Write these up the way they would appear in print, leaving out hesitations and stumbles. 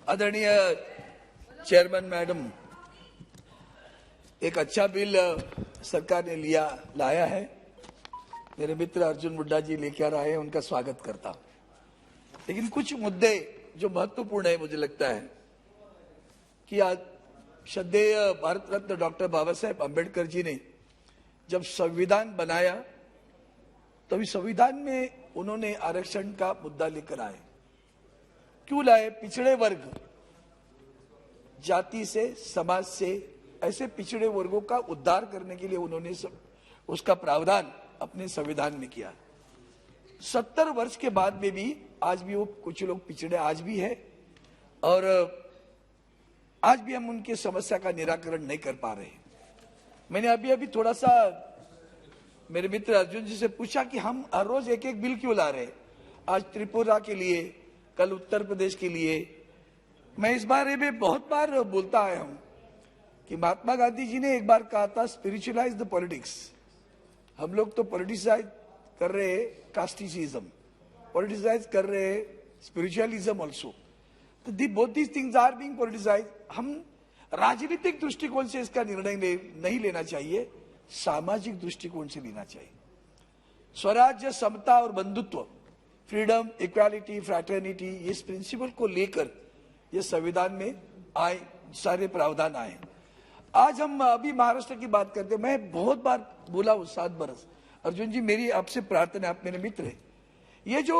आदरणीय chairman madam, एक अच्छा बिल सरकार ने लाया है। मेरे मित्र अर्जुन मुंडा जी लेकर आए हैं, उनका स्वागत करता हूं। लेकिन कुछ मुद्दे जो महत्वपूर्ण है, मुझे लगता है कि आज श्रद्धेय भारत रत्न डॉक्टर बाबा साहेब अम्बेडकर जी ने जब संविधान बनाया तभी संविधान में उन्होंने आरक्षण का मुद्दा लेकर आए। क्यों लाए? पिछड़े वर्ग, जाति से, समाज से, ऐसे पिछड़े वर्गों का उद्धार करने के लिए उन्होंने उसका प्रावधान अपने संविधान में किया। 70 वर्ष के बाद में भी आज भी वो कुछ लोग पिछड़े आज भी है और आज भी हम उनकी समस्या का निराकरण नहीं कर पा रहे। मैंने अभी थोड़ा सा मेरे मित्र अर्जुन जी से पूछा कि हम हर रोज एक एक बिल क्यों ला रहे हैं। आज त्रिपुरा के लिए, कल उत्तर प्रदेश के लिए। मैं इस बारे में बहुत बार बोलता आया हूं कि महात्मा गांधी जी ने एक बार कहा था, स्पिरिचुअलाइज द पॉलिटिक्स। हम लोग तो पॉलिटिसाइज कर रहे हैं कास्टिसिज्म, पॉलिटिसाइज कर रहे हैं स्पिरिचुअलिज्म ऑल्सो। तो both these things are being politicise. हम राजनीतिक दृष्टिकोण से इसका निर्णय नहीं लेना चाहिए, सामाजिक दृष्टिकोण से लेना चाहिए। स्वराज्य, समता और बंधुत्व, फ्रीडम, इक्वालिटी, फ्रैटर्निटी, इस प्रिंसिपल को लेकर ये संविधान में आए, सारे प्रावधान आए। आज हम अभी महाराष्ट्र की बात करते हैं। मैं बहुत बार बोला हूं 7 बरस। अर्जुन जी, मेरी आपसे प्रार्थना है, आप मेरे मित्र हैं, ये जो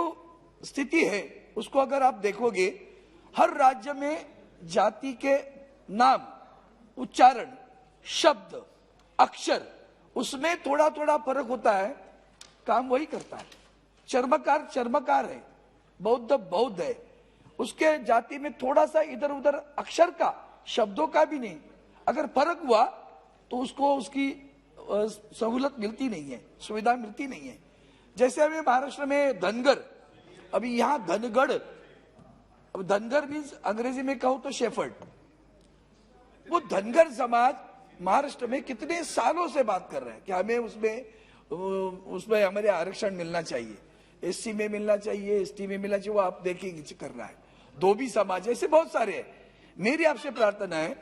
स्थिति है उसको अगर आप देखोगे, हर राज्य में जाति के नाम, उच्चारण, शब्द, अक्षर, उसमें थोड़ा थोड़ा फर्क होता है, काम वही करता है। चर्मकार चर्मकार है, बौद्ध बौद्ध है, उसके जाति में थोड़ा सा इधर उधर अक्षर का, शब्दों का भी नहीं, अगर फर्क हुआ तो उसको उसकी सहूलत मिलती नहीं है, सुविधा मिलती नहीं है। जैसे अभी महाराष्ट्र में धनगर, अभी यहां धनगढ़, अब धनगर मीन्स अंग्रेजी में कहो तो शेफर्ड। वो धनगर समाज महाराष्ट्र में कितने सालों से बात कर रहे हैं कि हमें उसमें हमारे आरक्षण मिलना चाहिए, एससी में मिलना चाहिए, एसटी में मिलना चाहिए। वो आप देखेंगे कर रहा है। धोबी समाज, ऐसे बहुत सारे हैं। मेरी आपसे प्रार्थना है,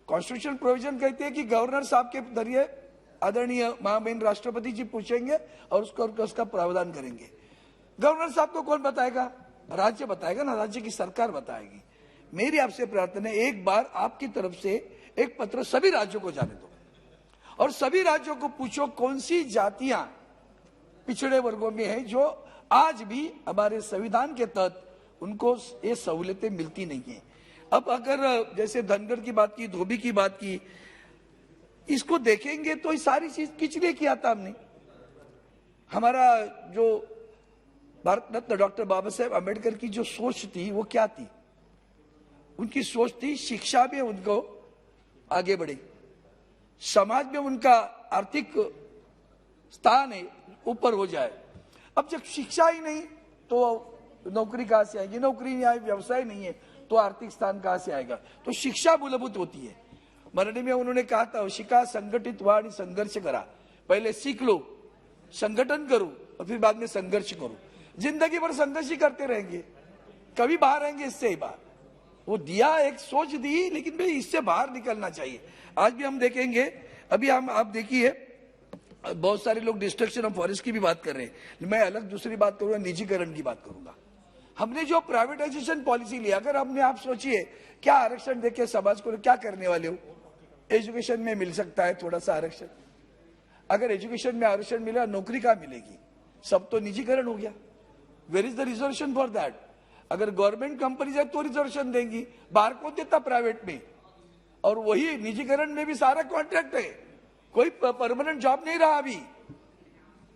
कॉन्स्टिट्यूशन प्रोविजन कहते हैं कि गवर्नर साहब के जरिए आदरणीय महामहिम राष्ट्रपति जी पूछेंगे और उसका प्रावधान करेंगे। गवर्नर साहब को कौन बताएगा? राज्य बताएगा ना, राज्य की सरकार बताएगी। मेरी आपसे प्रार्थना है, एक बार आपकी तरफ से एक पत्र सभी राज्यों को जाने दो और सभी राज्यों को पूछो कौन सी जातियां पिछड़े वर्गों में हैं जो आज भी हमारे संविधान के तहत उनको ये सहूलतें मिलती नहीं है। अब अगर जैसे धनगर की बात की, धोबी की बात की, इसको देखेंगे तो ये सारी चीज किसने किया था? हमने, हमारा जो भारत रत्न डॉक्टर बाबा साहेब अम्बेडकर की जो सोच थी वो क्या थी? उनकी सोच थी शिक्षा में उनको आगे बढ़े, समाज में उनका आर्थिक स्थान है ऊपर हो जाए। अब जब शिक्षा ही नहीं तो नौकरी कहां से आएगी? नौकरी नहीं आई, व्यवसाय नहीं है तो आर्थिक स्थान कहां से आएगा? तो शिक्षा मूलभूत होती है। मराठी में उन्होंने कहा था, शिका, संगठित व्हा आणि संघर्ष करा। पहले सीख लो, संगठन करो और फिर बाद में संघर्ष करो। जिंदगी भर संघर्ष ही करते रहेंगे, कभी बाहर आएंगे इससे ही बाहर। वो दिया, एक सोच दी, लेकिन भाई इससे बाहर निकलना चाहिए। आज भी हम देखेंगे, अभी आप देखिए, बहुत सारे लोग डिस्ट्रक्शन ऑफ फॉरेस्ट की भी बात कर रहे हैं। मैं अलग दूसरी बात करूंगा, निजीकरण की बात करूंगा। हमने जो प्राइवेटाइजेशन पॉलिसी लिया, अगर हमने, आप सोचिए क्या आरक्षण देके समाज को क्या करने वाले हो? एजुकेशन में मिल सकता है थोड़ा सा आरक्षण, अगर एजुकेशन में आरक्षण मिला, नौकरी कहां मिलेगी? सब तो निजीकरण हो गया। Where is the reservation for that? अगर गवर्नमेंट कंपनी है तो रिजर्वेशन देंगी, बाहर कौन देता? प्राइवेट में। और वही निजीकरण में भी सारा कॉन्ट्रैक्ट है, कोई परमानेंट जॉब नहीं रहा। अभी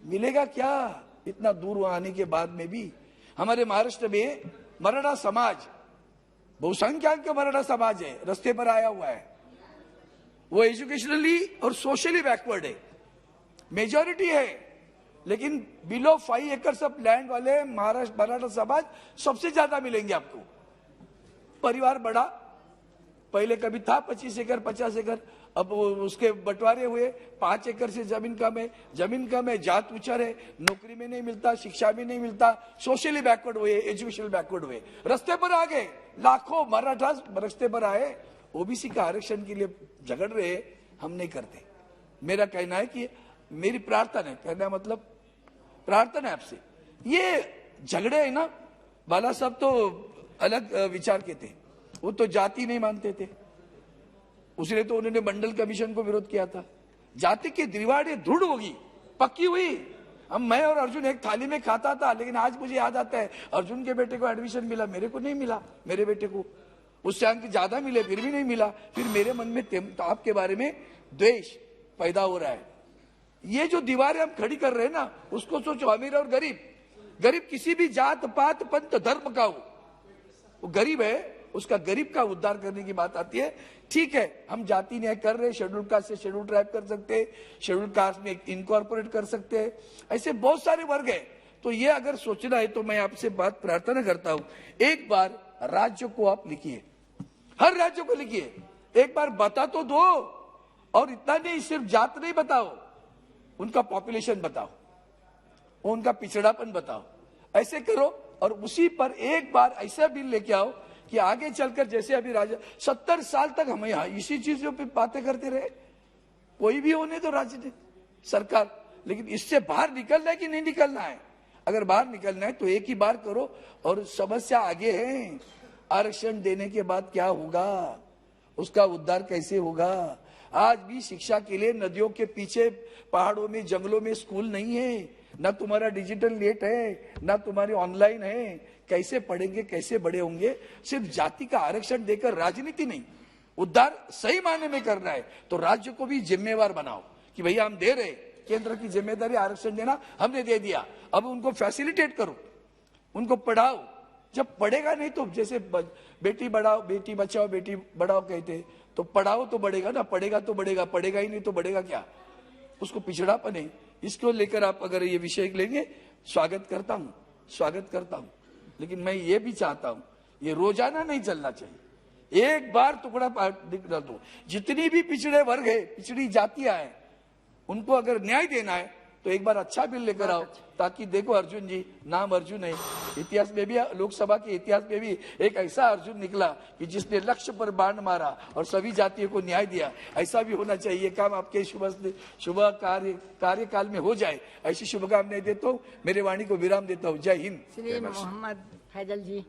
मिलेगा क्या? इतना दूर आने के बाद में भी हमारे महाराष्ट्र में मराठा समाज, बहुसंख्यक मराठा समाज है, रास्ते पर आया हुआ है। वो एजुकेशनली और सोशली बैकवर्ड है, मेजॉरिटी है, लेकिन बिलो 5 एकर्स ऑफ लैंड वाले महाराष्ट्र मराठा समाज सबसे ज्यादा मिलेंगे आपको। परिवार बड़ा, पहले कभी था 25 एकड़ 50 एकड़, अब उसके बंटवारे हुए, 5 एकड़ से जमीन कम है, जात ऊंचा है, नौकरी में नहीं मिलता, शिक्षा में नहीं मिलता, सोशली बैकवर्ड हुए, एजुकेशनल बैकवर्ड हुए, रास्ते पर आ गए। लाखों मराठा रस्ते पर आए, ओबीसी का आरक्षण के लिए झगड़ रहे, हम नहीं करते। मेरा कहना है कि मेरी प्रार्थना है, कहना मतलब प्रार्थना है आपसे, ये झगड़े है ना, बाला साहब तो अलग विचार के थे, वो तो जाति नहीं मानते थे, उसने तो उन्होंने मंडल कमीशन को विरोध किया था। जाति की दीवारें दृढ़ होगी, पक्की हुई। हम मैं और अर्जुन एक थाली में खाता था, लेकिन आज मुझे याद आता है अर्जुन के बेटे को एडमिशन मिला, मेरे को नहीं मिला, मेरे बेटे को उससे अंक ज्यादा मिले फिर भी नहीं मिला। फिर मेरे मन में तो आपके बारे में द्वेष पैदा हो रहा है। ये जो दीवारें हम खड़ी कर रहे हैं ना, उसको सोचो, अमीर और गरीब, गरीब किसी भी जात पात पंथ धर्म का हो, वो गरीब है, उसका गरीब का उद्धार करने की बात आती है। ठीक है, हम जाति न्याय कर रहे, शेड्यूल कास्ट से शेड्यूल ट्राइब कर सकते, शेड्यूल कास्ट में इनकॉर्पोरेट कर सकते हैं, ऐसे बहुत सारे वर्ग है। तो ये अगर सोचना है तो मैं आपसे बात प्रार्थना करता हूं, एक बार राज्य को आप लिखिए, हर राज्य को लिखिए, एक बार बता तो दो। और इतना नहीं, सिर्फ जात नहीं बताओ, उनका पॉपुलेशन बताओ, उनका पिछड़ापन बताओ, ऐसे करो। और उसी पर एक बार ऐसा बिल लेके आओ कि आगे चलकर, जैसे अभी राजा 70 साल तक हम यहाँ इसी चीजों पे बातें करते रहे, कोई भी होने तो राज्य सरकार, लेकिन इससे बाहर निकलना है कि नहीं निकलना है? अगर बाहर निकलना है तो एक ही बार करो। और समस्या आगे है, आरक्षण देने के बाद क्या होगा, उसका उद्धार कैसे होगा? आज भी शिक्षा के लिए नदियों के पीछे, पहाड़ों में, जंगलों में स्कूल नहीं है, ना तुम्हारा डिजिटल नेट है, ना तुम्हारी ऑनलाइन है, कैसे पढ़ेंगे, कैसे बड़े होंगे? सिर्फ जाति का आरक्षण देकर राजनीति नहीं, उद्धार सही मायने में करना है तो राज्य को भी जिम्मेवार बनाओ कि भैया हम दे रहे, केंद्र की जिम्मेदारी आरक्षण देना, हमने दे दिया, अब उनको फैसिलिटेट करो, उनको पढ़ाओ। जब पढ़ेगा नहीं तो, जैसे बेटी बढ़ाओ, बेटी बचाओ, बेटी बढ़ाओ कहते, तो पढ़ाओ तो बढ़ेगा ना, पढ़ेगा तो बढ़ेगा, पढ़ेगा ही नहीं तो बढ़ेगा क्या? उसको पिछड़ापन है। इसको लेकर आप अगर ये विषय लेंगे, स्वागत करता हूं, लेकिन मैं ये भी चाहता हूं, ये रोजाना नहीं चलना चाहिए, एक बार टुकड़ा डाल दो। जितनी भी पिछड़े वर्ग है, पिछड़ी जातियां हैं, उनको अगर न्याय देना है तो एक बार अच्छा बिल लेकर आओ, ताकि देखो अर्जुन जी, नाम अर्जुन है, इतिहास में भी, लोकसभा के इतिहास में भी एक ऐसा अर्जुन निकला कि जिसने लक्ष्य पर बाण मारा और सभी जातियों को न्याय दिया। ऐसा भी होना चाहिए, काम आपके शुभ कार्यकाल में हो जाए, ऐसी शुभकामनाएं देता हूँ। मेरे वाणी को विराम देता हूँ। जय हिंद। श्री मोहम्मद फैजल जी।